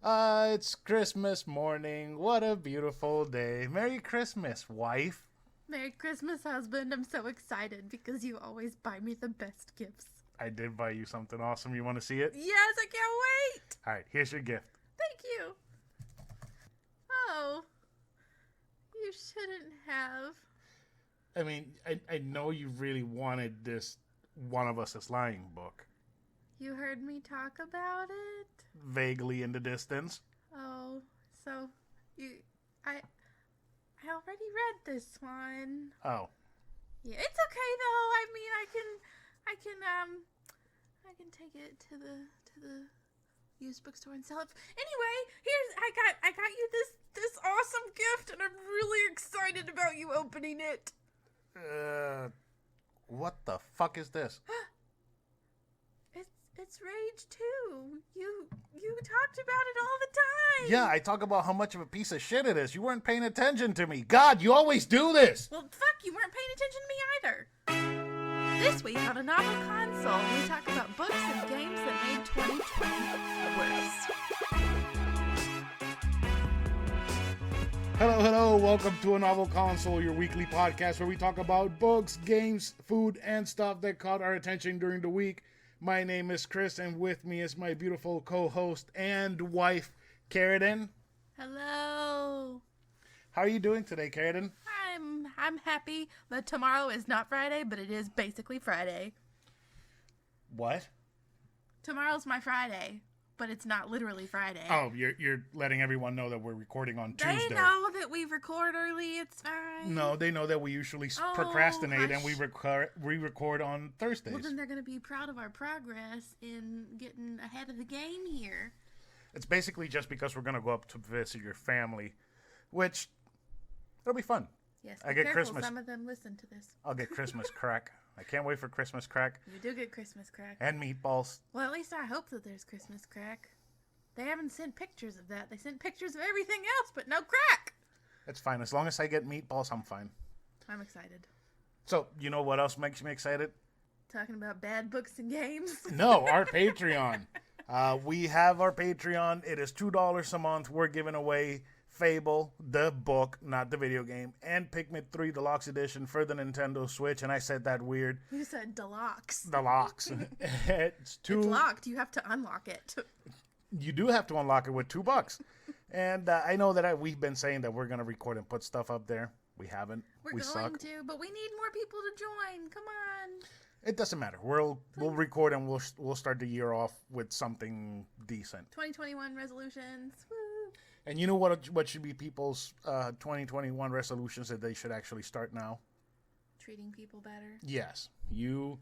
It's Christmas morning. What a beautiful day. Merry Christmas, wife. Merry Christmas, husband. I'm so excited because you always buy me the best gifts. I did buy you something awesome. You want to see it? Yes, I can't wait. All right, here's your gift. Thank you. Oh, you shouldn't have. I mean, I know you really wanted this One of Us is Lying book. You heard me talk about it? Vaguely in the distance. Oh, so I already read this one. Oh. Yeah, it's okay though. I mean, I can take it to the used bookstore and sell it. Anyway, I got you this awesome gift, and I'm really excited about you opening it. What the fuck is this? It's Rage 2. You talked about it all the time. Yeah, I talk about how much of a piece of shit it is. You weren't paying attention to me. God, you always do this. Well, fuck, you weren't paying attention to me either. This week on A Novel Console, we talk about books and games that made 2020 worse. Hello, welcome to A Novel Console, your weekly podcast where we talk about books, games, food, and stuff that caught our attention during the week. My name is Chris, and with me is my beautiful co-host and wife, Karradyne. Hello. How are you doing today, Karradyne? I'm happy that tomorrow is not Friday, but it is basically Friday. What? Tomorrow's my Friday, but it's not literally Friday. Oh, you're letting everyone know that we're recording on Tuesday. They know that we record early. It's fine. No, they know that we usually procrastinate and we record on Thursdays. Well, then they're going to be proud of our progress in getting ahead of the game here. It's basically just because we're going to go up to visit your family, which it'll be fun. Yes, I get careful. Christmas. Some of them listen to this. I'll get Christmas crack. I can't wait for Christmas crack. You do get Christmas crack. And meatballs. Well, at least I hope that there's Christmas crack. They haven't sent pictures of that. They sent pictures of everything else, but no crack. It's fine. As long as I get meatballs, I'm fine. I'm excited. So, you know what else makes me excited? Talking about bad books and games? No, our Patreon. We have our Patreon. It is $2 a month. We're giving away Fable, the book, not the video game, and Pikmin 3 Deluxe Edition for the Nintendo Switch. And I said that weird. You said deluxe. Deluxe. It's locked. You have to unlock it. You do have to unlock it with $2. And I know that we've been saying that we're going to record and put stuff up there. We haven't. We're going suck. to, but we need more people to join. Come on. It doesn't matter. We'll record and we'll start the year off with something decent. 2021 resolutions. Woo. And you know what should be people's 2021 resolutions that they should actually start now? Treating people better. Yes. You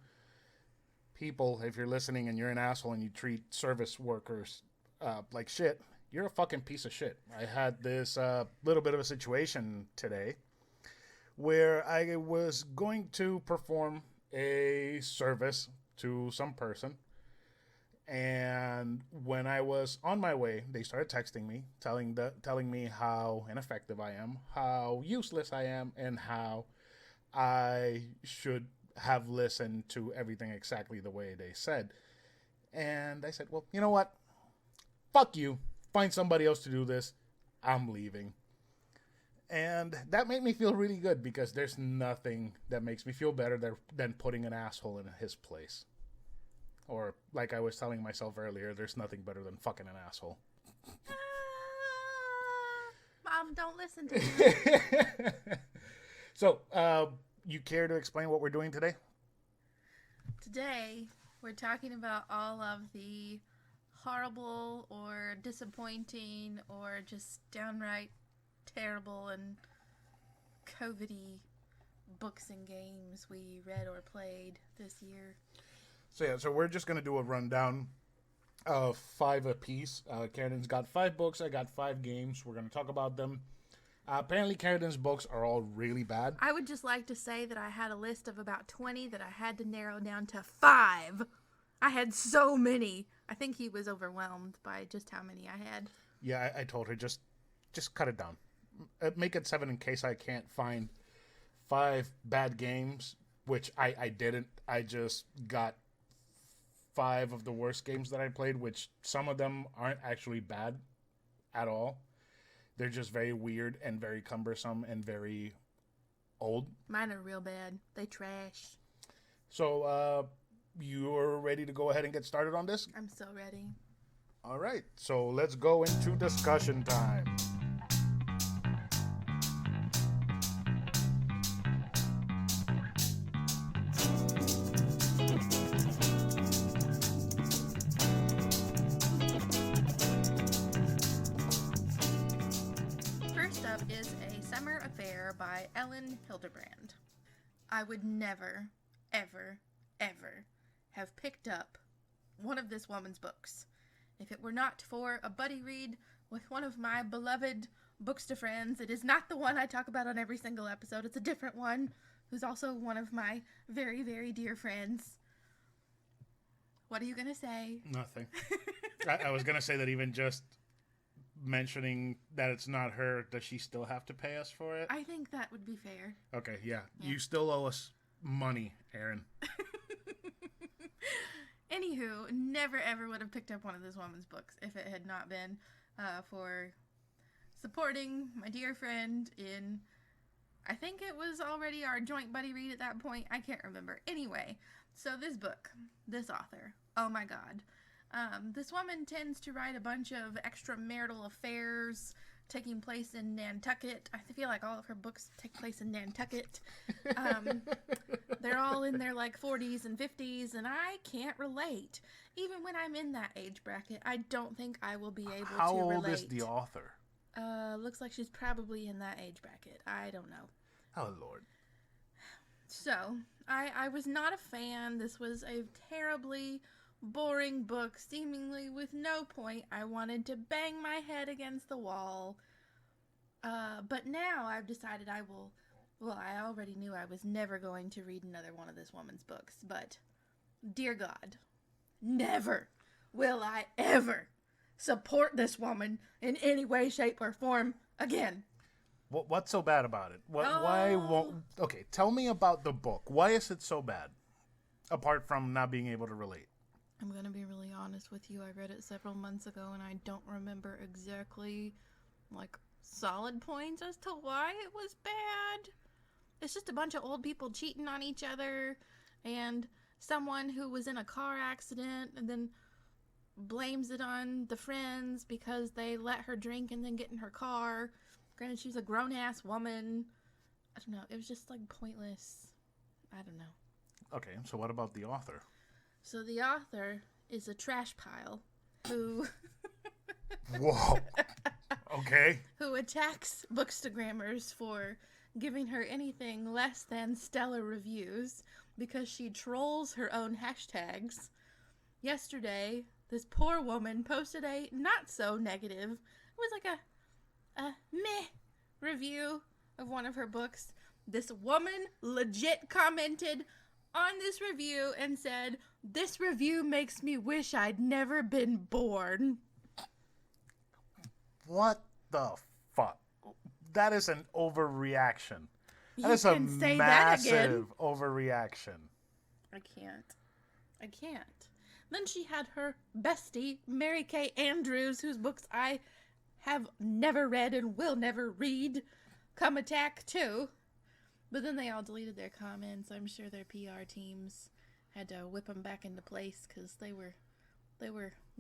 people, if you're listening and you're an asshole and you treat service workers like shit, you're a fucking piece of shit. I had this little bit of a situation today where I was going to perform a service to some person. And when I was on my way, they started texting me, telling me how ineffective I am, how useless I am, and how I should have listened to everything exactly the way they said. And I said, well, you know what? Fuck you. Find somebody else to do this. I'm leaving. And that made me feel really good because there's nothing that makes me feel better than putting an asshole in his place. Or, like I was telling myself earlier, there's nothing better than fucking an asshole. Mom, don't listen to me. So, you care to explain what we're doing today? Today, we're talking about all of the horrible or disappointing or just downright terrible and COVID-y books and games we read or played this year. So we're just going to do a rundown of 5 apiece. Karradyne's got 5 books. I got 5 games. We're going to talk about them. Apparently, Karradyne's books are all really bad. I would just like to say that I had a list of about 20 that I had to narrow down to 5. I had so many. I think he was overwhelmed by just how many I had. Yeah, I told her, just cut it down. Make it 7 in case I can't find 5 bad games, which I didn't. I just got 5 of the worst games that I played, which some of them aren't actually bad. at all. They're just very weird and very cumbersome and very old. Mine are real bad. They trash. So, you're ready to go ahead and get started on this? I'm so ready. All right. So, let's go into discussion time. First up is A Summer Affair by Ellen Hildebrand. I would never, ever, ever have picked up one of this woman's books if it were not for a buddy read with one of my beloved books to friends. It is not the one I talk about on every single episode. It's a different one, who's also one of my very, very dear friends. What are you going to say? Nothing. I was going to say that even just mentioning that it's not her, does she still have to pay us for it? I think that would be fair. Okay, yeah. You still owe us money, Aaron. Anywho, never ever would have picked up one of this woman's books if it had not been for supporting my dear friend in, I think it was already our joint buddy read at that point. I can't remember. Anyway, so this book, this author, oh my god. This woman tends to write a bunch of extramarital affairs taking place in Nantucket. I feel like all of her books take place in Nantucket. They're all in their like 40s and 50s, and I can't relate. Even when I'm in that age bracket, I don't think I will be able to relate. How old is the author? Looks like she's probably in that age bracket. I don't know. Oh, Lord. So, I was not a fan. This was a terribly boring book, seemingly with no point. I wanted to bang my head against the wall. But now I've decided I will. Well, I already knew I was never going to read another one of this woman's books, but dear God, never will I ever support this woman in any way, shape, or form again. What's so bad about it? Why won't... Okay, tell me about the book. Why is it so bad? Apart from not being able to relate. I'm going to be really honest with you. I read it several months ago, and I don't remember exactly, like, solid points as to why it was bad. It's just a bunch of old people cheating on each other, and someone who was in a car accident and then blames it on the friends because they let her drink and then get in her car. Granted, she's a grown-ass woman. I don't know. It was just, like, pointless. I don't know. Okay, so what about the author? So the author is a trash pile who... Whoa. Okay. Who attacks bookstagrammers for giving her anything less than stellar reviews because she trolls her own hashtags. Yesterday, this poor woman posted a not-so-negative, it was like a meh review of one of her books. This woman legit commented on this review and said, "This review makes me wish I'd never been born." What the fuck? That is an overreaction. That is can a say that again. massive overreaction. I can't. Then she had her bestie, Mary Kay Andrews, whose books I have never read and will never read, come attack too. But then they all deleted their comments. I'm sure their PR teams had to whip them back into place because they were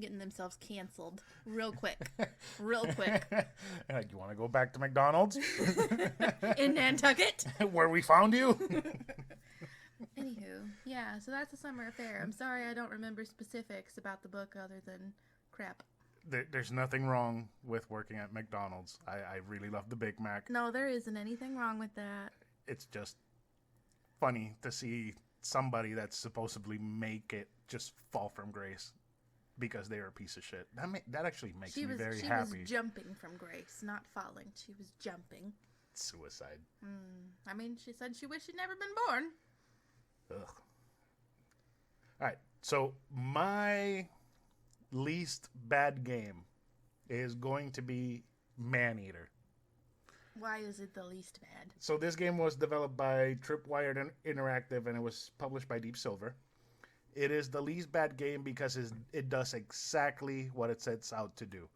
getting themselves canceled real quick. Real quick. You want to go back to McDonald's? In Nantucket? Where we found you? Anywho, yeah, so that's A Summer Affair. I'm sorry I don't remember specifics about the book other than crap. There's nothing wrong with working at McDonald's. I really love the Big Mac. No, there isn't anything wrong with that. It's just funny to see somebody that's supposedly make it just fall from grace because they're a piece of shit. That actually makes me very happy. She was jumping from grace, not falling. She was jumping. Suicide. I mean, she said she wished she'd never been born. Ugh. All right, so my least bad game is going to be Maneater. Why is it the least bad? So this game was developed by Tripwire Interactive, and it was published by Deep Silver. It is the least bad game because it does exactly what it sets out to do.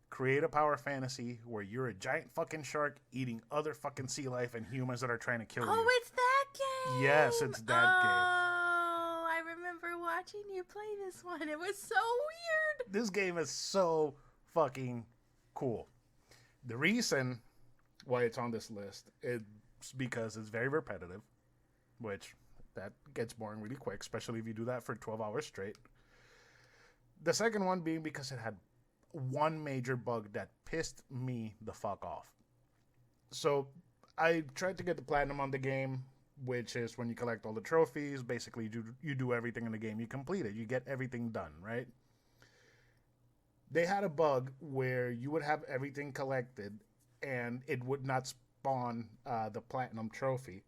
create a power fantasy where you're a giant fucking shark eating other fucking sea life and humans that are trying to kill you. Oh, it's that game. Yes, it's that game. Oh, I remember watching you play this one. It was so weird. This game is so fucking cool. The reason why it's on this list is because it's very repetitive, which that gets boring really quick, especially if you do that for 12 hours straight. The second one being because it had one major bug that pissed me the fuck off. So I tried to get the platinum on the game, which is when you collect all the trophies. Basically, you do everything in the game. You complete it. You get everything done, right? They had a bug where you would have everything collected and it would not spawn the platinum trophy.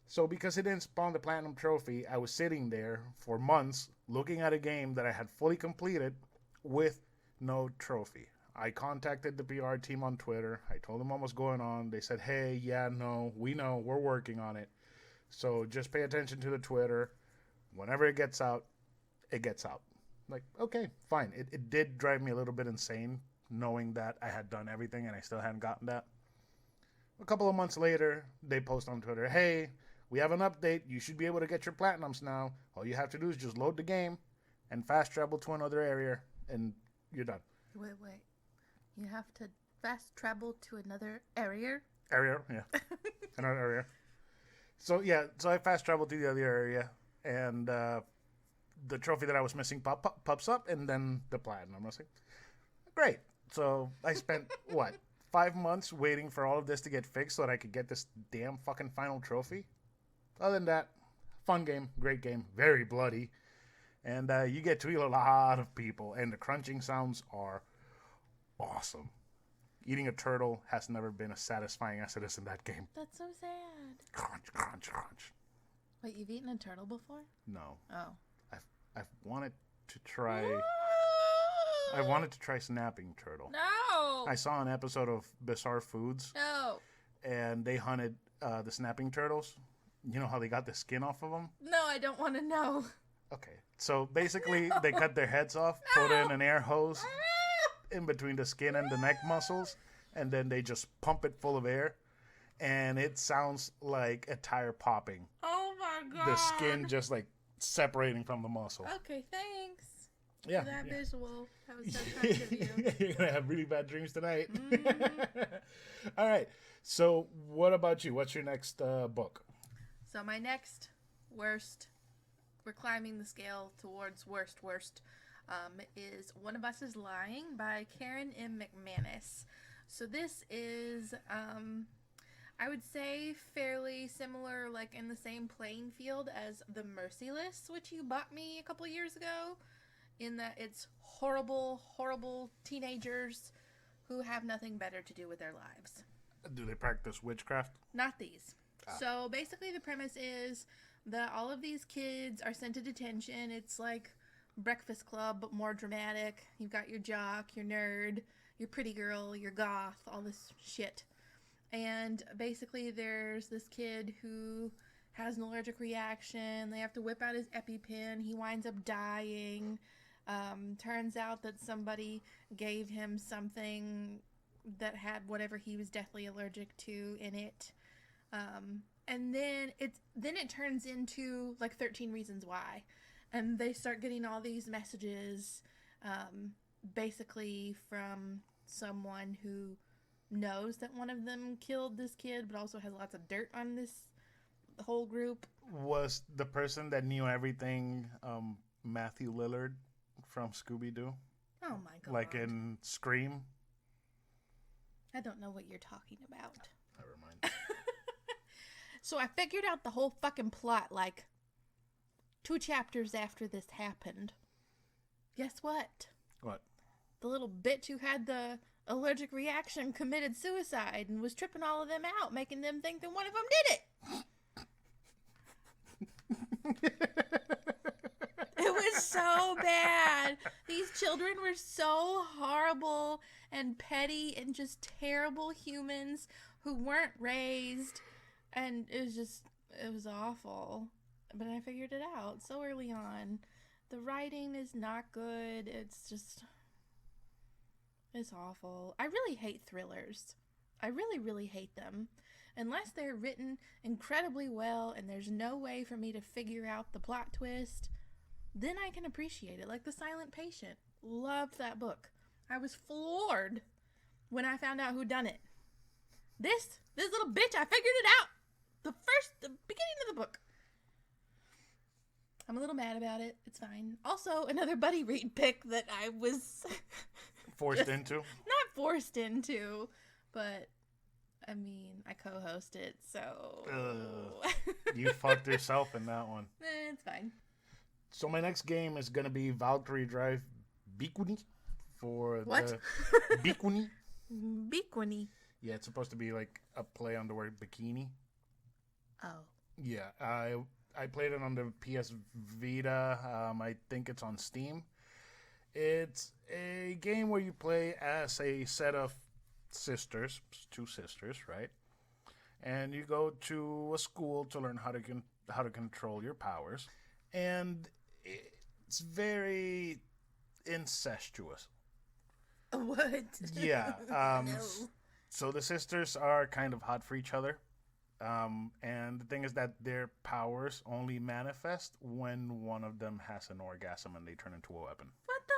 So because it didn't spawn the platinum trophy, I was sitting there for months looking at a game that I had fully completed with no trophy. I contacted the PR team on Twitter. I told them what was going on. They said, hey, yeah, no, we know. We're working on it. So just pay attention to the Twitter. Whenever it gets out, it gets out. Like, okay, fine. It did drive me a little bit insane knowing that I had done everything and I still hadn't gotten that. A couple of months later, they post on Twitter, hey, we have an update. You should be able to get your platinums now. All you have to do is just load the game and fast travel to another area and you're done. Wait. You have to fast travel to another area? Area, yeah. Another area. So I fast traveled to the other area and the trophy that I was missing pops up and then the platinum. I was like, great. So I spent, 5 months waiting for all of this to get fixed so that I could get this damn fucking final trophy? Other than that, fun game, great game, very bloody. And you get to heal a lot of people, and the crunching sounds are awesome. Eating a turtle has never been as satisfying as it is in that game. That's so sad. Crunch, crunch, crunch. Wait, you've eaten a turtle before? No. Oh. I've wanted to try... I wanted to try snapping turtle. No! I saw an episode of Bizarre Foods. No. And they hunted the snapping turtles. You know how they got the skin off of them? No, I don't want to know. Okay. So basically, they cut their heads off, put in an air hose in between the skin and the neck muscles, and then they just pump it full of air. And it sounds like a tire popping. Oh my god. The skin just like separating from the muscle. Okay, thanks. Yeah. For that visual. That was so kind of you. You're going to have really bad dreams tonight. Mm-hmm. All right. So what about you? What's your next book? So my next worst, we're climbing the scale towards worst, is One of Us is Lying by Karen M. McManus. So this is, I would say, fairly similar, like in the same playing field as The Merciless, which you bought me a couple years ago, in that it's horrible, horrible teenagers who have nothing better to do with their lives. Do they practice witchcraft? Not these. So basically the premise is that all of these kids are sent to detention. It's like Breakfast Club, but more dramatic. You've got your jock, your nerd, your pretty girl, your goth, all this shit. And basically there's this kid who has an allergic reaction. They have to whip out his EpiPen. He winds up dying. Turns out that somebody gave him something that had whatever he was deathly allergic to in it. And then it turns into like 13 Reasons Why. And they start getting all these messages, basically from someone who knows that one of them killed this kid, but also has lots of dirt on this whole group. Was the person that knew everything Matthew Lillard from Scooby-Doo? Oh my god. Like in Scream? I don't know what you're talking about. Never mind. So I figured out the whole fucking plot like 2 chapters after this happened. Guess what? What? The little bitch who had the allergic reaction committed suicide and was tripping all of them out, making them think that one of them did it. It was so bad. These children were so horrible and petty and just terrible humans who weren't raised. And it was awful. But I figured it out so early on. The writing is not good. It's awful. I really hate thrillers. I really, really hate them. Unless they're written incredibly well and there's no way for me to figure out the plot twist, then I can appreciate it. Like The Silent Patient. Loved that book. I was floored when I found out who done it. This little bitch, I figured it out. The beginning of the book. I'm a little mad about it. It's fine. Also, another buddy read pick that I was forced into. Not forced into, but I mean, I co-host it, so you fucked yourself in that one. It's fine. So my next game is gonna be Valkyrie Drive Bhikkuhni for what? The Bhikkuhni. Bhikkuhni. Yeah, it's supposed to be like a play on the word bikini. Oh. Yeah, I played it on the PS Vita. I think it's on Steam. It's a game where you play as a set of sisters, two sisters, right? And you go to a school to learn how to control your powers, and it's very incestuous. What? Yeah. No. So the sisters are kind of hot for each other. And the thing is that their powers only manifest when one of them has an orgasm and they turn into a weapon. What the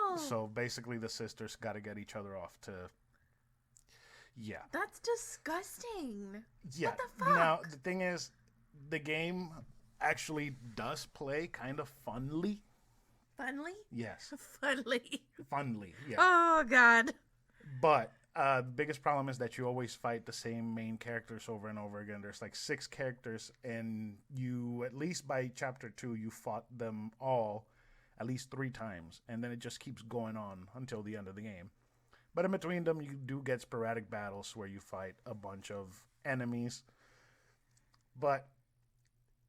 hell? So basically the sisters got to get each other off to... Yeah. That's disgusting. Yeah. What the fuck? Now, the thing is, the game actually does play kind of funly. Funly? Yes. Funly. Funly, yeah. Oh, God. But the biggest problem is that you always fight the same main characters over and over again. There's like 6 characters, and you, at least by chapter 2, you fought them all at least 3 times. And then it just keeps going on until the end of the game. But in between them, you do get sporadic battles where you fight a bunch of enemies. But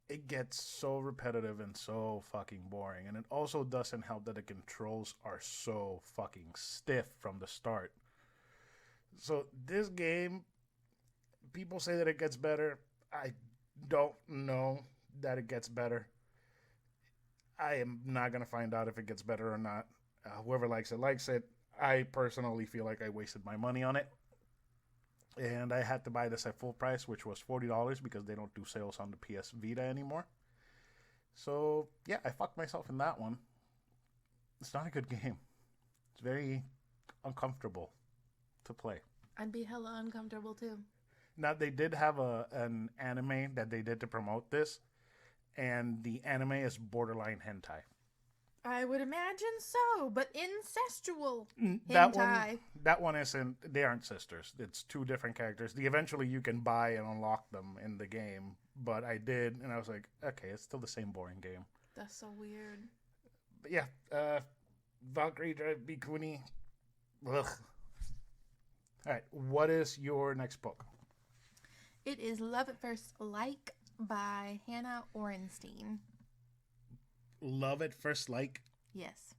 it gets so repetitive and so fucking boring. And it also doesn't help that the controls are so fucking stiff from the start. So this game, people say that it gets better. I don't know that it gets better. I am not going to find out if it gets better or not. Whoever likes it, likes it. I personally feel like I wasted my money on it. And I had to buy this at full price, which was $40 because they don't do sales on the PS Vita anymore. So, yeah, I fucked myself in that one. It's not a good game. It's very uncomfortable to play. I'd be hella uncomfortable, too. Now, they did have an anime that they did to promote this, and the anime is borderline hentai. I would imagine so, but incestual hentai. That one isn't. They aren't sisters. It's 2 different characters. Eventually, you can buy and unlock them in the game, but I did, and I was like, okay, it's still the same boring game. That's so weird. But yeah, Valkyrie Drive Bhikkuhni. Ugh. All right, what is your next book? It is Love at First Like by Hannah Orenstein. Love at First Like? Yes.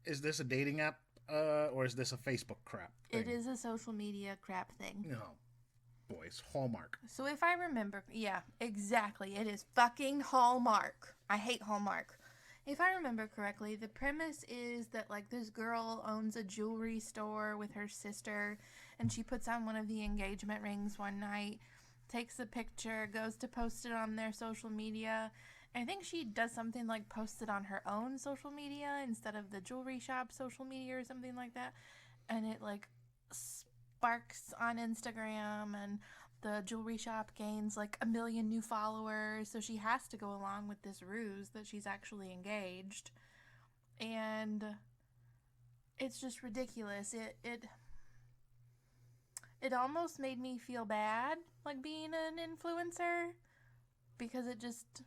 Is this a dating app or is this a Facebook crap thing? It is a social media crap thing. No. Boy, it's Hallmark. So if I remember, yeah, exactly. It is fucking Hallmark. I hate Hallmark. If I remember correctly, the premise is that, like, this girl owns a jewelry store with her sister, and she puts on one of the engagement rings one night, takes a picture, goes to post it on their social media. I think she does something like post it on her own social media instead of the jewelry shop social media or something like that. And it, like, sparks on Instagram, and the jewelry shop gains like 1 million new followers, so she has to go along with this ruse that she's actually engaged. And it's just ridiculous. It almost made me feel bad, like, being an influencer, because it just,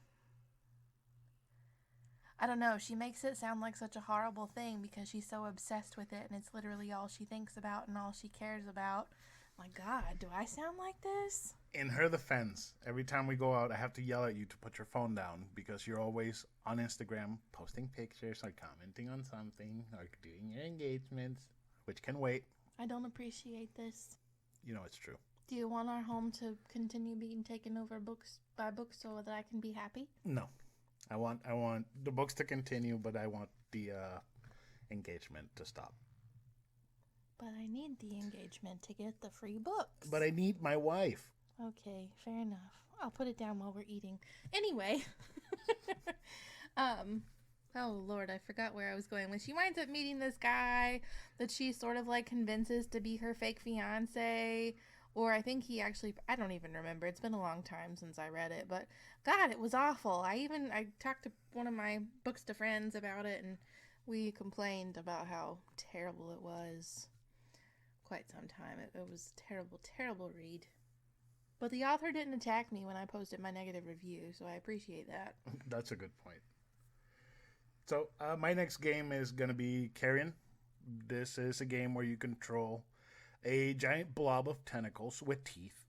I don't know, she makes it sound like such a horrible thing because she's so obsessed with it and it's literally all she thinks about and all she cares about. My God, do I sound like this? In her defense, every time we go out, I have to yell at you to put your phone down because you're always on Instagram posting pictures or commenting on something or doing your engagements, which can wait. I don't appreciate this. You know it's true. Do you want our home to continue being taken over by books so that I can be happy? No. I want the books to continue, but I want the engagement to stop. But I need the engagement to get the free books. But I need my wife. Okay, fair enough. I'll put it down while we're eating. Anyway. Oh, Lord, I forgot where I was going. When she winds up meeting this guy that she sort of, like, convinces to be her fake fiancé. Or I think he actually, I don't even remember. It's been a long time since I read it. But, God, it was awful. I talked to one of my books to friends about it, and we complained about how terrible it was. Quite some time. It was terrible, terrible read. But the author didn't attack me when I posted my negative review, so I appreciate that. That's a good point. So, my next game is going to be Carrion. This is a game where you control a giant blob of tentacles with teeth.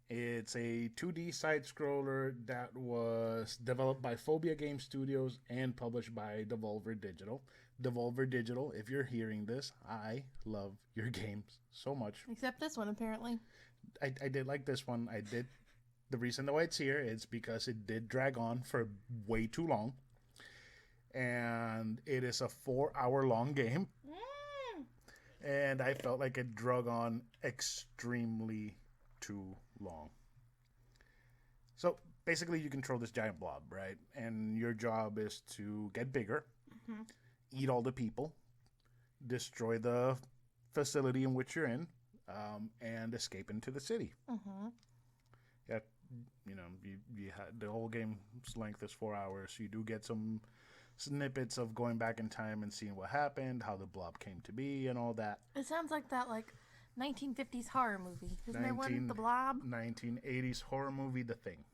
It's a 2D side-scroller that was developed by Phobia Game Studios and published by Devolver Digital. Devolver Digital, if you're hearing this, I love your games so much. Except this one, apparently. I did like this one. I did. The reason why it's here is because it did drag on for way too long. And it is a 4-hour-long game. And I felt like it drug on extremely too long. So basically you control this giant blob, right? And your job is to get bigger, eat all the people, destroy the facility in which you're in, and escape into the city. Yeah, you know, you had the whole game's length is 4 hours. You do get some snippets of going back in time and seeing what happened, how the blob came to be, and all that. It sounds like that, 1950s horror movie. Isn't there one, The Blob? 1980s horror movie, The Thing.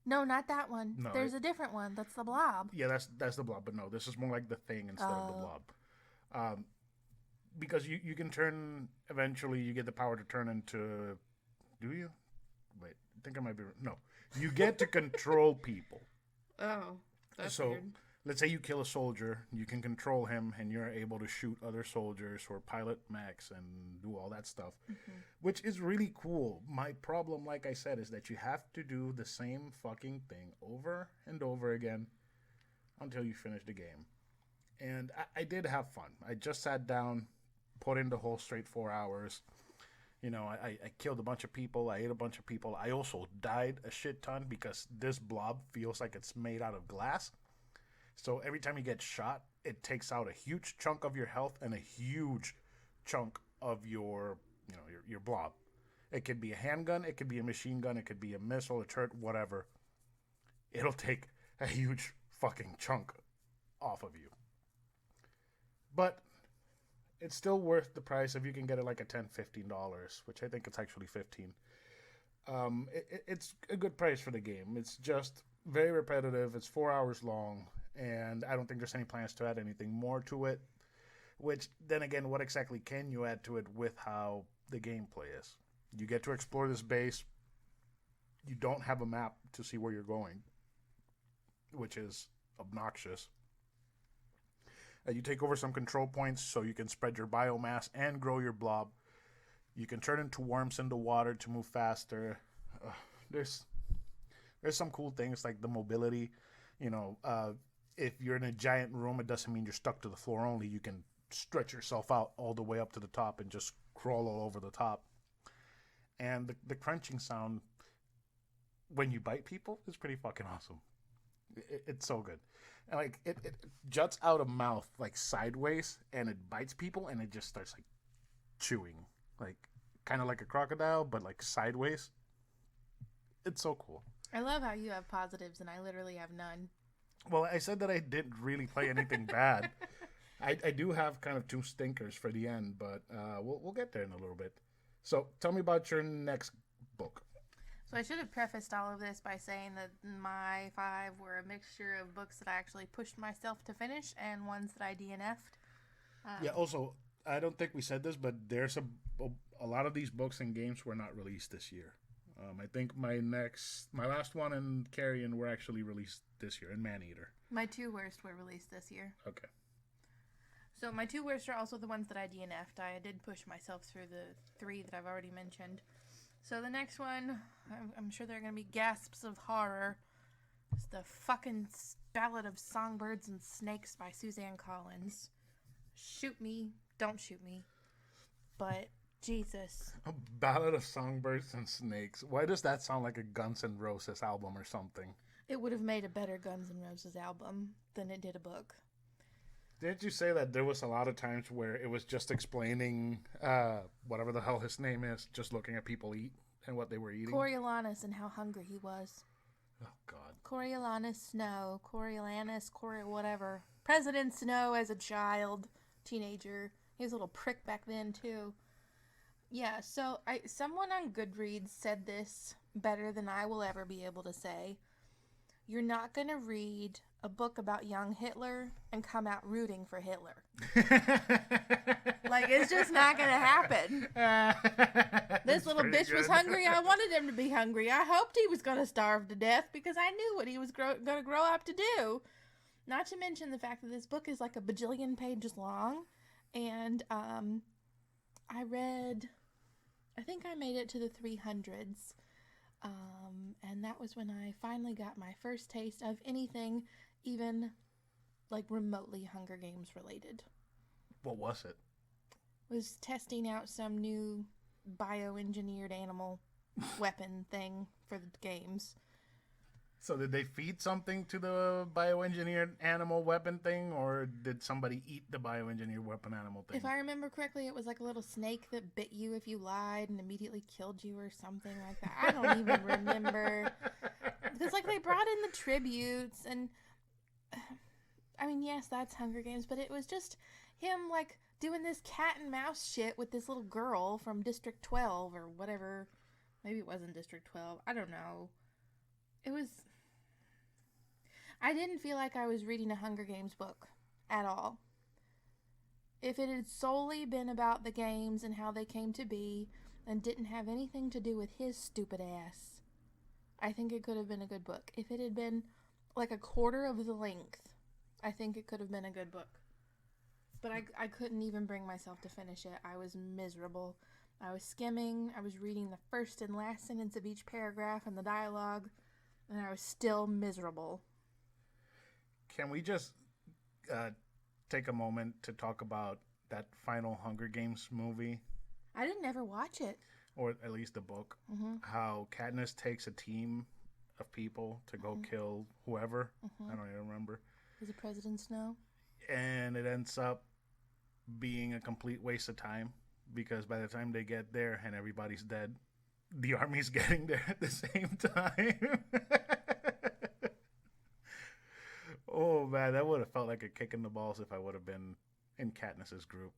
No, not that one. No, There's a different one. That's The Blob. Yeah, that's The Blob, but no, this is more like The Thing instead of The Blob. Because you can turn, eventually you get the power to turn into, do you? Wait, I think I might be, no. You get to control people. Oh, that's so, weird. Let's say you kill a soldier, you can control him, and you're able to shoot other soldiers or pilot mechs and do all that stuff, which is really cool. My problem, like I said, is that you have to do the same fucking thing over and over again until you finish the game. And I did have fun. I just sat down, put in the whole straight 4 hours. You know, I killed a bunch of people. I ate a bunch of people. I also died a shit ton because this blob feels like it's made out of glass. So every time you get shot, it takes out a huge chunk of your health and a huge chunk of your blob. It could be a handgun, it could be a machine gun, it could be a missile, a turret, whatever. It'll take a huge fucking chunk off of you. But it's still worth the price if you can get it like a $10, $15, which I think it's actually $15. It's a good price for the game. It's just very repetitive. It's 4 hours long. And I don't think there's any plans to add anything more to it. Which, then again, what exactly can you add to it with how the gameplay is? You get to explore this base. You don't have a map to see where you're going, which is obnoxious. You take over some control points so you can spread your biomass and grow your blob. You can turn into worms in the water to move faster. There's some cool things like the mobility. If you're in a giant room, it doesn't mean you're stuck to the floor only. You can stretch yourself out all the way up to the top and just crawl all over the top. And the crunching sound when you bite people is pretty fucking awesome. It's so good. And it juts out a mouth sideways and it bites people and it just starts chewing. Kind of like a crocodile, but sideways. It's so cool. I love how you have positives and I literally have none. Well, I said that I didn't really play anything bad. I do have kind of two stinkers for the end, but we'll get there in a little bit. So tell me about your next book. So I should have prefaced all of this by saying that my 5 were a mixture of books that I actually pushed myself to finish and ones that I DNF'd. Yeah, also, I don't think we said this, but there's a lot of these books and games were not released this year. I think my last one and Carrion were actually released this year, and Maneater. My 2 worst were released this year. Okay. So my 2 worst are also the ones that I DNF'd. I did push myself through the 3 that I've already mentioned. So the next one, I'm sure there are going to be gasps of horror. It's the fucking Ballad of Songbirds and Snakes by Suzanne Collins. Shoot me, don't shoot me. But, Jesus. A Ballad of Songbirds and Snakes. Why does that sound like a Guns N' Roses album or something? It would have made a better Guns N' Roses album than it did a book. Didn't you say that there was a lot of times where it was just explaining whatever the hell his name is, just looking at people eat and what they were eating? Coriolanus and how hungry he was. Oh, God. Coriolanus Snow. Whatever. President Snow as a child, teenager. He was a little prick back then, too. Yeah, so someone on Goodreads said this better than I will ever be able to say. You're not going to read a book about young Hitler and come out rooting for Hitler. Like, it's just not going to happen. This little bitch was hungry. I wanted him to be hungry. I hoped he was going to starve to death because I knew what he was going to grow up to do. Not to mention the fact that this book is like a bajillion pages long. And I think I made it to the 300s. And that was when I finally got my first taste of anything even like remotely Hunger Games related. What was it? Was testing out some new bioengineered animal weapon thing for the games. So did they feed something to the bioengineered animal weapon thing, or did somebody eat the bioengineered weapon animal thing? If I remember correctly, it was like a little snake that bit you if you lied and immediately killed you or something like that. I don't even remember. Because like they brought in the tributes and I mean, yes, that's Hunger Games, but it was just him like doing this cat and mouse shit with this little girl from District 12 or whatever. Maybe it wasn't District 12. I don't know. It was... I didn't feel like I was reading a Hunger Games book at all. If it had solely been about the games and how they came to be and didn't have anything to do with his stupid ass, I think it could have been a good book. If it had been like a quarter of the length, I think it could have been a good book. But I couldn't even bring myself to finish it. I was miserable. I was skimming. I was reading the first and last sentence of each paragraph and the dialogue, and I was still miserable. Can we just take a moment to talk about that final Hunger Games movie? I didn't ever watch it. Or at least the book. Mm-hmm. How Katniss takes a team of people to go kill whoever. I don't even remember. Was it President Snow? And it ends up being a complete waste of time because by the time they get there and everybody's dead, the army's getting there at the same time. Oh man, that would have felt like a kick in the balls if I would have been in Katniss's group.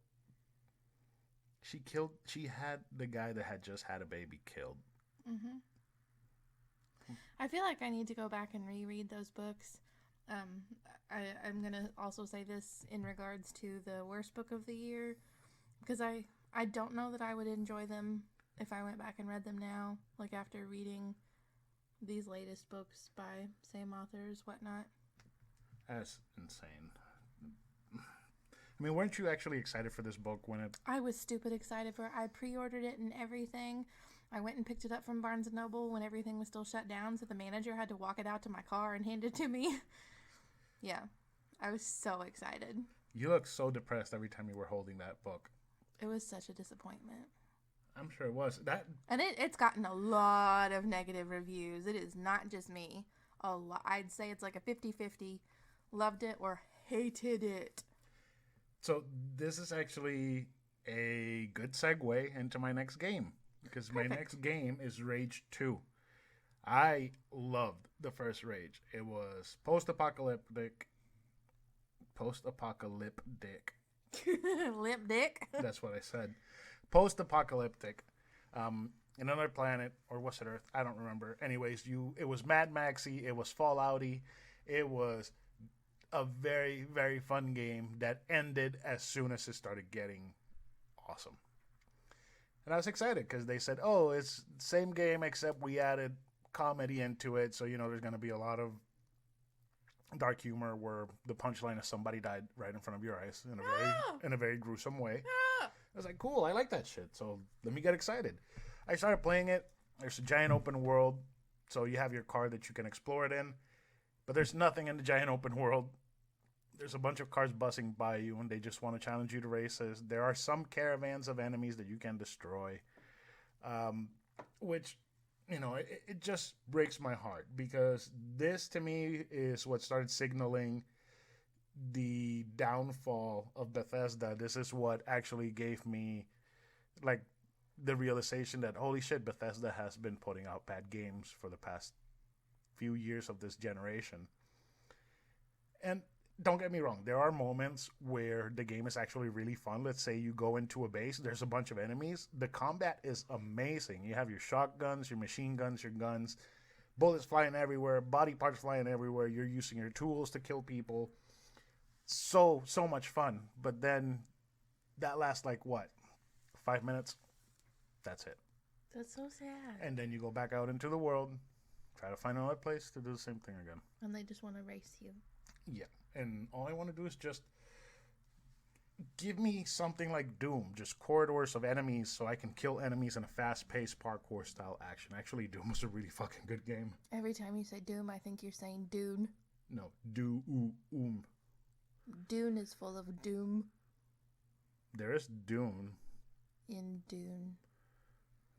She had the guy that had just had a baby killed. Mm-hmm. I feel like I need to go back and reread those books. I'm going to also say this in regards to the worst book of the year, because I don't know that I would enjoy them if I went back and read them now, like after reading these latest books by same authors, whatnot. That's insane. I mean, weren't you actually excited for this book when it... I was stupid excited for it. I pre-ordered it and everything. I went and picked it up from Barnes & Noble when everything was still shut down, so the manager had to walk it out to my car and hand it to me. Yeah, I was so excited. You looked so depressed every time you were holding that book. It was such a disappointment. I'm sure it was. And it's gotten a lot of negative reviews. It is not just me. A lot. I'd say it's like a 50-50. Loved it or hated it. So this is actually a good segue into my next game. Because my next game is Rage 2. I loved the first Rage. It was post-apocalyptic. Lip dick. That's what I said. Post-apocalyptic. Another planet, or was it Earth? I don't remember. Anyways, it was Mad Maxy. It was Fallouty. It was a very, very fun game that ended as soon as it started getting awesome. And I was excited because they said, oh, it's the same game except we added comedy into it. So, there's going to be a lot of dark humor where the punchline is somebody died right in front of your eyes in a very gruesome way. I was like, cool, I like that shit. So let me get excited. I started playing it. There's a giant open world. So you have your car that you can explore it in. But there's nothing in the giant open world there's a bunch of cars bussing by you and they just want to challenge you to races. There are some caravans of enemies that you can destroy, which, it just breaks my heart because this to me is what started signaling the downfall of Bethesda. This is what actually gave me like the realization that holy shit, Bethesda has been putting out bad games for the past few years of this generation. And don't get me wrong, there are moments where the game is actually really fun. Let's say you go into a base, there's a bunch of enemies. The combat is amazing. You have your shotguns, your machine guns, your guns, bullets flying everywhere, body parts flying everywhere. You're using your tools to kill people. So much fun. But then that lasts like what? 5 minutes? That's it. That's so sad. And then you go back out into the world, try to find another place to do the same thing again. And they just want to race you. Yeah. And all I want to do is just give me something like Doom, just corridors of enemies so I can kill enemies in a fast-paced parkour style action. Actually, Doom was a really fucking good game. Every time you say Doom, I think you're saying Dune. No, Doom. Dune is full of doom. There is Dune. In Dune.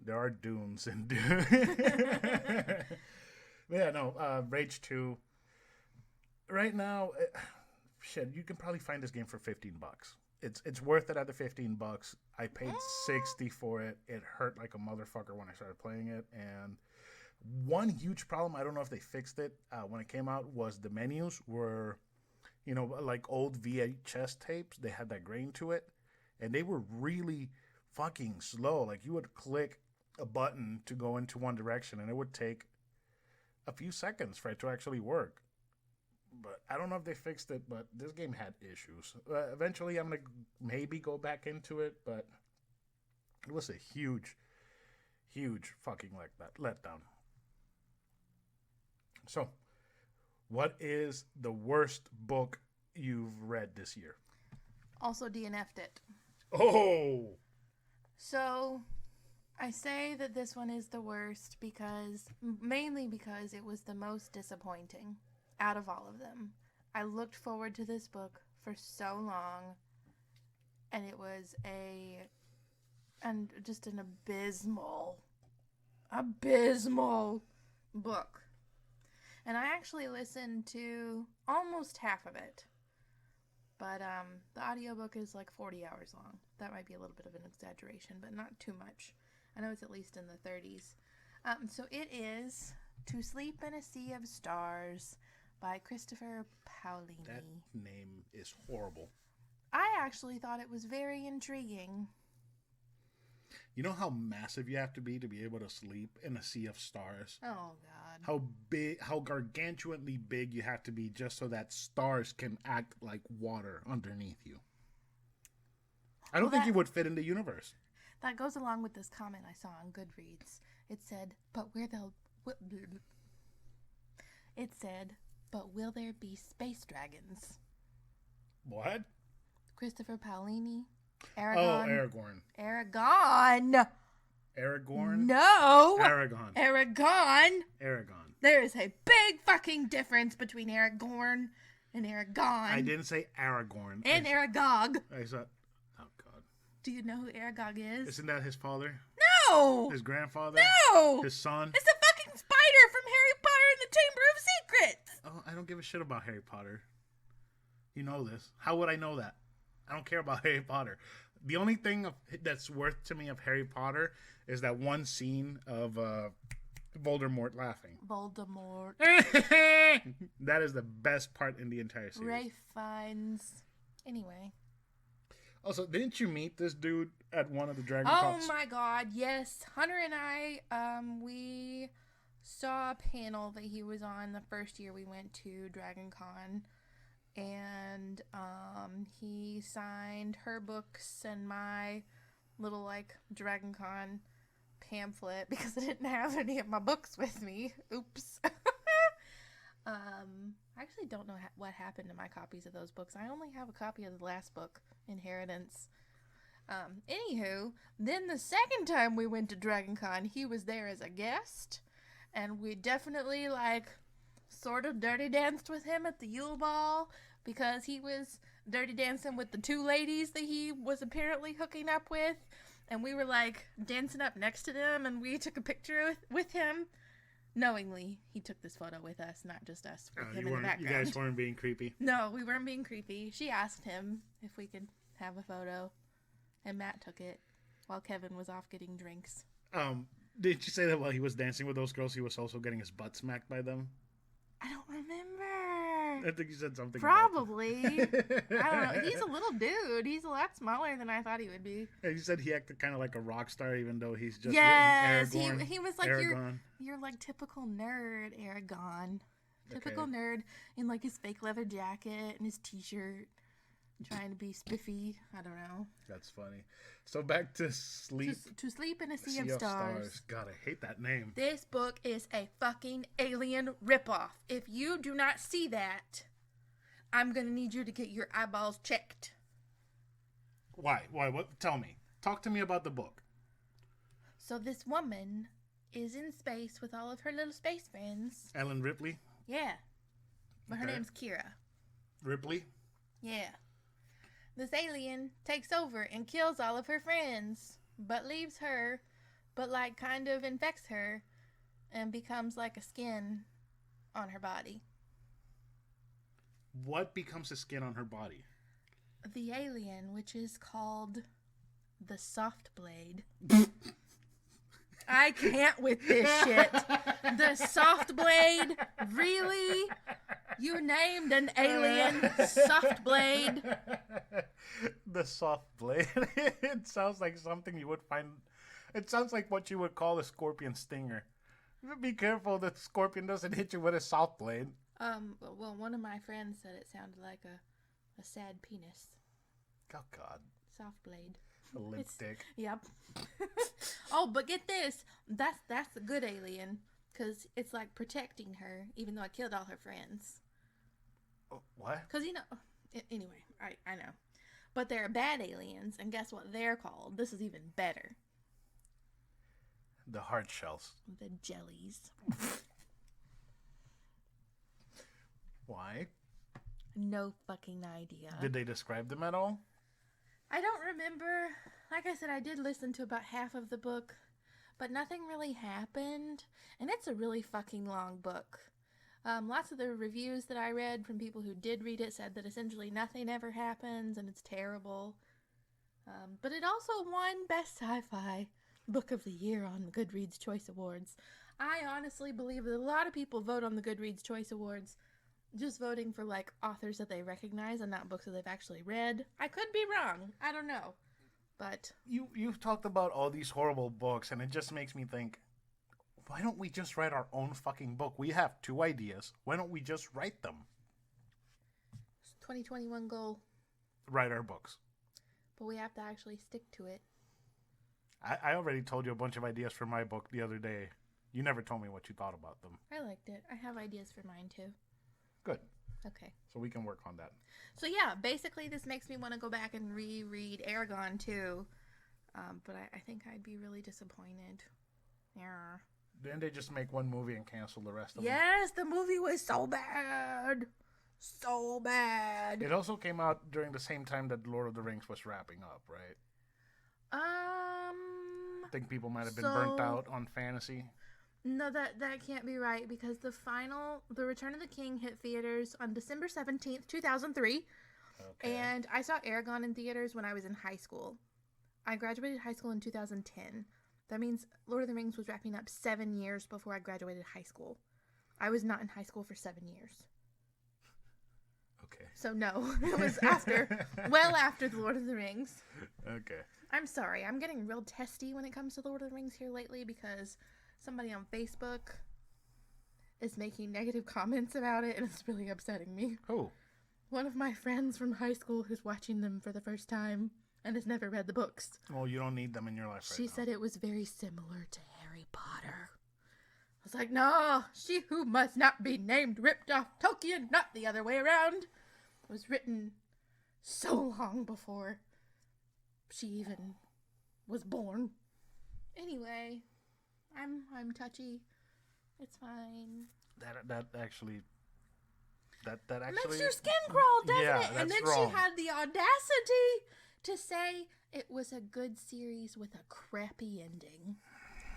There are dunes in Dune. Yeah, no, Rage 2. Right now, shit, you can probably find this game for $15. It's worth it at the $15. I paid $60 for it. It hurt like a motherfucker when I started playing it. And one huge problem, I don't know if they fixed it when it came out, was the menus were, like old VHS tapes. They had that grain to it. And they were really fucking slow. Like you would click a button to go into one direction and it would take a few seconds for it to actually work. But I don't know if they fixed it, but this game had issues. Eventually, I'm going to maybe go back into it, but it was a huge fucking letdown. So, what is the worst book you've read this year? Also DNF'd it. Oh! So, I say that this one is the worst mainly because it was the most disappointing out of all of them. I looked forward to this book for so long, and it was just an abysmal book. And I actually listened to almost half of it. But the audiobook is like 40 hours long. That might be a little bit of an exaggeration, but not too much. I know it's at least in the 30s. So it is To Sleep in a Sea of Stars by Christopher Paolini. That name is horrible. I actually thought it was very intriguing. You know how massive you have to be able to sleep in a sea of stars? Oh, God. How gargantuanly big you have to be just so that stars can act like water underneath you. I don't think you would fit in the universe. That goes along with this comment I saw on Goodreads. It said, but will there be space dragons? What? Christopher Paolini. Aragon. Oh, Aragon. Aragorn? No. Aragon. Aragon. There is a big fucking difference between Aragorn and Aragon. I didn't say Aragorn. And Aragog. I said, oh, God. Do you know who Aragog is? Isn't that his father? No. His grandfather? No. His son? It's the fucking spider from Harry Potter and the Chamber of Secrets. Oh, I don't give a shit about Harry Potter. You know this. How would I know that? I don't care about Harry Potter. The only thing that's worth to me of Harry Potter is that one scene of Voldemort laughing. Voldemort. That is the best part in the entire series. Ray Fiennes. Anyway. Also, didn't you meet this dude at one of the Dragon Cons? Oh my God, yes. Hunter and I, we saw a panel that he was on the first year we went to Dragon Con. And he signed her books and my little Dragon Con pamphlet because I didn't have any of my books with me. Oops. I actually don't know what happened to my copies of those books. I only have a copy of the last book, Inheritance. Anywho, then the second time we went to Dragon Con, he was there as a guest, and we definitely sort of dirty danced with him at the Yule Ball. because he was dirty dancing with the two ladies that he was apparently hooking up with. And we were like dancing up next to them, and we took a picture with him. Knowingly, he took this photo with us, not just us with him in the background. You guys weren't being creepy? No, we weren't being creepy. She asked him if we could have a photo, and Matt took it while Kevin was off getting drinks. Did you say that while he was dancing with those girls, he was also getting his butt smacked by them? I don't remember. I think you said something. Probably. I don't know. He's a little dude. He's a lot smaller than I thought he would be. And you said he acted kind of like a rock star, even though he's just Aragorn. He was like Aragorn. your like typical nerd, Aragon. Typical nerd in like his fake leather jacket and his t-shirt, trying to be spiffy. I don't know. That's funny. So back to Sleep. To Sleep in a Sea of Stars. God, I hate that name. This book is a fucking Alien ripoff. If you do not see that, I'm going to need you to get your eyeballs checked. Why? What? Tell me. Talk to me about the book. So this woman is in space with all of her little space friends. Ellen Ripley? Yeah. But her name's Kira. Ripley? Yeah. This alien takes over and kills all of her friends, but leaves her, but like kind of infects her and becomes like a skin on her body. What becomes a skin on her body? The alien, which is called the Soft Blade. I can't with this shit. The Soft Blade? Really? You named an alien Soft Blade? The Soft Blade. It sounds like something you would find. It sounds like what you would call a scorpion stinger. Be careful that scorpion doesn't hit you with a soft blade. Well, one of my friends said it sounded like a sad penis. Oh, God. Soft blade. A limp dick. Yep. Oh, but get this. That's a good alien, because it's like protecting her, even though I killed all her friends. Oh, what? Because, anyway, I know. But they're bad aliens, and guess what they're called? This is even better. The hard shells. The jellies. Why? No fucking idea. Did they describe them at all? I don't remember. Like I said, I did listen to about half of the book, but nothing really happened. And it's a really fucking long book. Lots of the reviews that I read from people who did read it said that essentially nothing ever happens and it's terrible. But it also won Best Sci-Fi Book of the Year on the Goodreads Choice Awards. I honestly believe that a lot of people vote on the Goodreads Choice Awards just voting for like authors that they recognize and not books that they've actually read. I could be wrong. I don't know. But you've talked about all these horrible books, and it just makes me think, why don't we just write our own fucking book? We have 2 ideas. Why don't we just write them? 2021 goal. Write our books. But we have to actually stick to it. I already told you a bunch of ideas for my book the other day. You never told me what you thought about them. I liked it. I have ideas for mine too. Good. Okay. So we can work on that. So yeah, basically this makes me want to go back and reread Aragon too. But I think I'd be really disappointed. Yeah. Didn't they just make one movie and cancel the rest of them? Yes, the movie was so bad. So bad. It also came out during the same time that Lord of the Rings was wrapping up, right? I think people might have been burnt out on fantasy. No, that can't be right, because The Return of the King hit theaters on December 17th, 2003. Okay. And I saw Aragon in theaters when I was in high school. I graduated high school in 2010. That means Lord of the Rings was wrapping up 7 years before I graduated high school. I was not in high school for 7 years. Okay. So no, it was after, well after the Lord of the Rings. Okay. I'm sorry, I'm getting real testy when it comes to Lord of the Rings here lately, because somebody on Facebook is making negative comments about it, and it's really upsetting me. Who? One of my friends from high school who's watching them for the first time and has never read the books. Well, you don't need them in your life right now. She said it was very similar to Harry Potter. I was like, no, she who must not be named ripped off Tolkien, not the other way around. It was written so long before she even was born. Anyway, I'm touchy. It's fine. That actually That actually makes your skin crawl, doesn't it? And that's then wrong. she had the audacity to say it was a good series with a crappy ending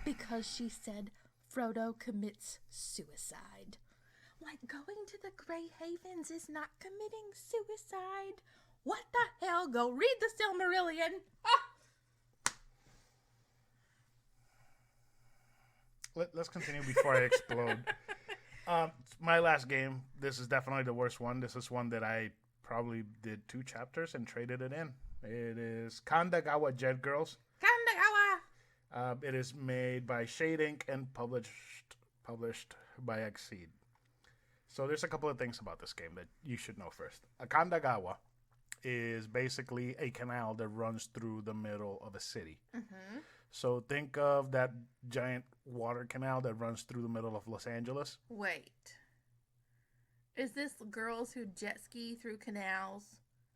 because she said Frodo commits suicide. Like, going to the Grey Havens is not committing suicide. What the hell? Go read the Silmarillion. Ah! Let's continue before I explode. My last game. This is definitely the worst one. This is one that I probably did 2 chapters and traded it in. It is Kandagawa Jet Girls. Kandagawa! It is made by Shade Inc. and published by Exceed. So there's a couple of things about this game that you should know first. A Kandagawa is basically a canal that runs through the middle of a city. Mm-hmm. So think of that giant water canal that runs through the middle of Los Angeles. Wait. Is this girls who jet ski through canals?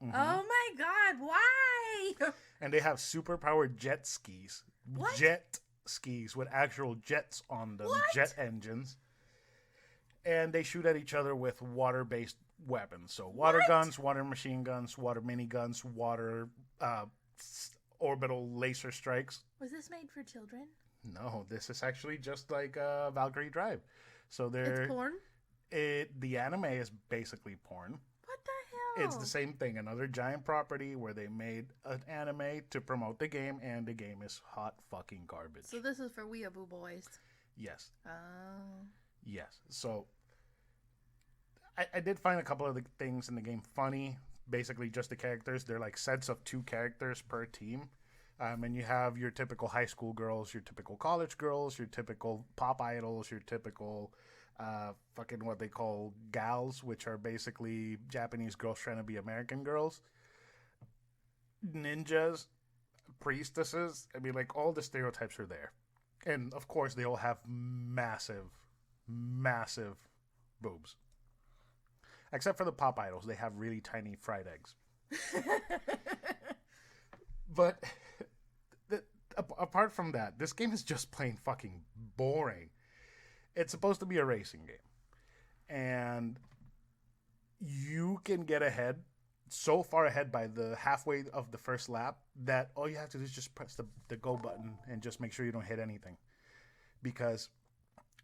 Mm-hmm. Oh my god, why? And they have super-powered jet skis. What? Jet skis with actual jets on them. What? Jet engines. And they shoot at each other with water-based weapons. So water What? guns, water machine guns, water miniguns, water orbital laser strikes. Was this made for children? No, this is actually just like Valkyrie Drive. So It's porn? the anime is basically porn. What the hell? It's the same thing. Another giant property where they made an anime to promote the game, and the game is hot fucking garbage. So this is for weeaboo boys. Yes. Oh. Yes. So I did find a couple of the things in the game funny. Basically, just the characters. They're like sets of 2 characters per team. And you have your typical high school girls, your typical college girls, your typical pop idols, your typical fucking what they call gals, which are basically Japanese girls trying to be American girls. Ninjas, priestesses. I mean, like, all the stereotypes are there. And, of course, they all have massive, massive boobs. Except for the pop idols. They have really tiny fried eggs. But apart from that, this game is just plain fucking boring. It's supposed to be a racing game. And you can get ahead, so far ahead by the halfway of the first lap, that all you have to do is just press the go button and just make sure you don't hit anything. Because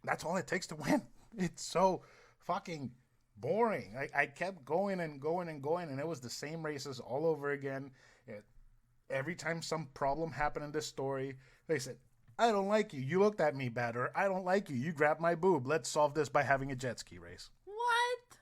that's all it takes to win. It's so fucking boring. I kept going and going and going, and it was the same races all over again. Every time some problem happened in this story, they said, I don't like you. You looked at me bad. Or I don't like you. You grabbed my boob. Let's solve this by having a jet ski race. What?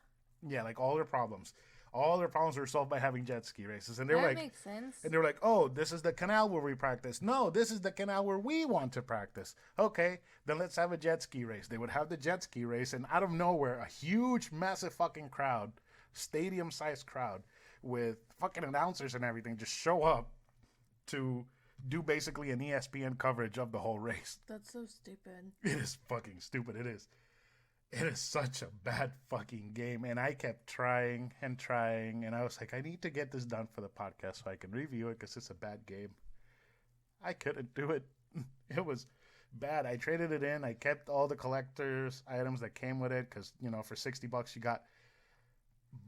Yeah, like all their problems. All their problems were solved by having jet ski races. And they're That like, makes sense. and they're like, oh, this is the canal where we practice. No, this is the canal where we want to practice. Okay, then let's have a jet ski race. They would have the jet ski race, and out of nowhere, a huge, massive fucking crowd, stadium-sized crowd, with fucking announcers and everything just show up to do basically an ESPN coverage of the whole race. That's so stupid. It is fucking stupid. It is. It is such a bad fucking game. And I kept trying and trying. And I was like, I need to get this done for the podcast so I can review it because it's a bad game. I couldn't do it. It was bad. I traded it in. I kept all the collector's items that came with it because, you know, for $60 you got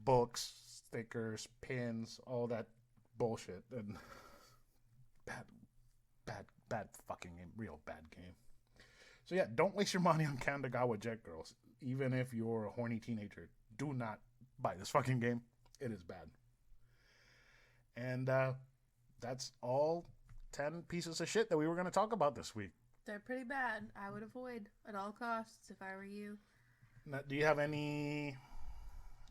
books, stickers, pins, all that bullshit. And bad fucking game. Real bad game. So yeah, don't waste your money on Kandagawa Jet Girls. Even if you're a horny teenager, do not buy this fucking game. It is bad. And that's all 10 pieces of shit that we were going to talk about this week. They're pretty bad. I would avoid at all costs if I were you. Now, do you have any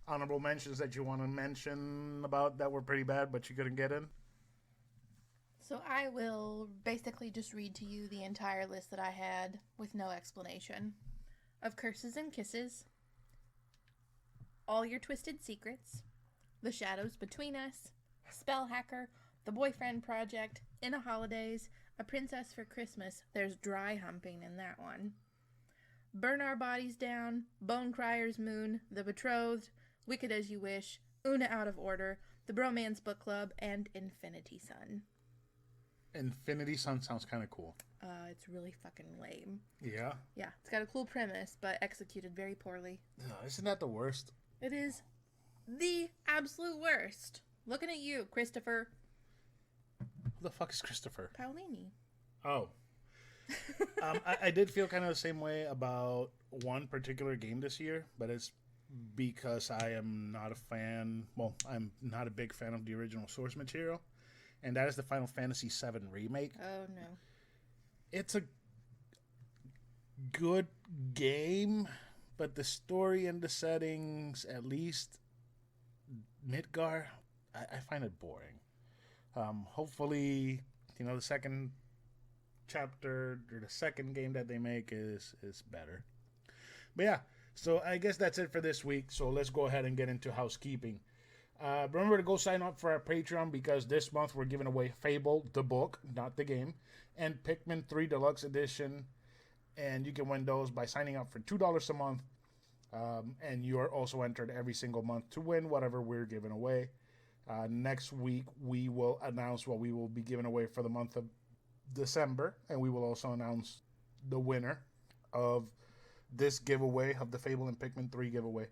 honorable mentions that you want to mention about that were pretty bad but you couldn't get in? So I will basically just read to you the entire list that I had with no explanation. Of Curses and Kisses, All Your Twisted Secrets, The Shadows Between Us, Spell Hacker, The Boyfriend Project, In a Holidays, A Princess for Christmas, there's dry humping in that one, Burn Our Bodies Down, Bone Crier's Moon, The Betrothed, Wicked As You Wish, Una Out of Order, The Bromance Book Club, and Infinity Sun. Infinity Sun sounds kind of cool. It's really fucking lame. Yeah? Yeah, it's got a cool premise, but executed very poorly. No, isn't that the worst? It is The absolute worst. Looking at you, Christopher Who the fuck is Christopher? Paolini. Oh. I did feel kind of the same way about one particular game this year, but it's because I am not a fan. Well, I'm not a big fan of the original source material, and that is the Final Fantasy VII Remake. Oh, no. It's a good game, but the story and the settings, at least Midgar, I find it boring. Hopefully, the second chapter or the second game that they make is better. But yeah, so I guess that's it for this week. So let's go ahead and get into housekeeping. Remember to go sign up for our Patreon because this month we're giving away Fable, the book, not the game, and Pikmin 3 Deluxe Edition. And you can win those by signing up for $2 a month. And you are also entered every single month to win whatever we're giving away. Next week, we will announce what we will be giving away for the month of December. And we will also announce the winner of this giveaway, of the Fable and Pikmin 3 giveaway.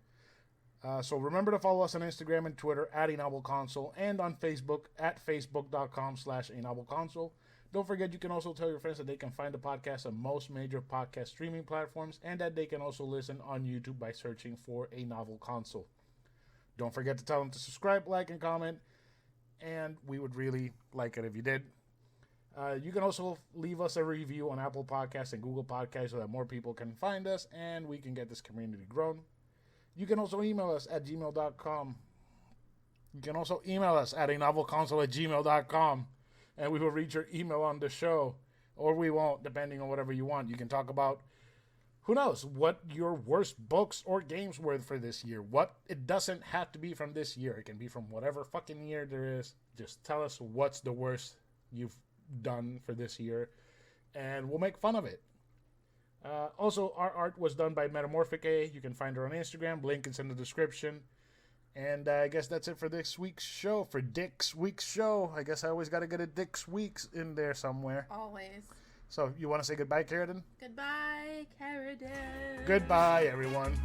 So remember to follow us on Instagram and Twitter at anovelconsole and on Facebook at facebook.com/anovelconsole. Don't forget, you can also tell your friends that they can find the podcast on most major podcast streaming platforms and that they can also listen on YouTube by searching for A Novel Console. Don't forget to tell them to subscribe, like, and comment, and we would really like it if you did. You can also leave us a review on Apple Podcasts and Google Podcasts so that more people can find us and we can get this community grown. You can also email us at gmail.com. You can also email us at anovelconsole@gmail.com. And we will read your email on the show. Or we won't, depending on whatever you want. You can talk about, who knows, what your worst books or games were for this year. It doesn't have to be from this year. It can be from whatever fucking year there is. Just tell us what's the worst you've done for this year. And we'll make fun of it. Also, our art was done by Metamorphic A. You can find her on Instagram. Link is in the description. And I guess that's it for this week's show. For Dick's Week's show. I guess I always got to get a Dick's Week's in there somewhere. Always. So, you want to say goodbye, Karradyne? Goodbye, Karradyne. Goodbye, everyone.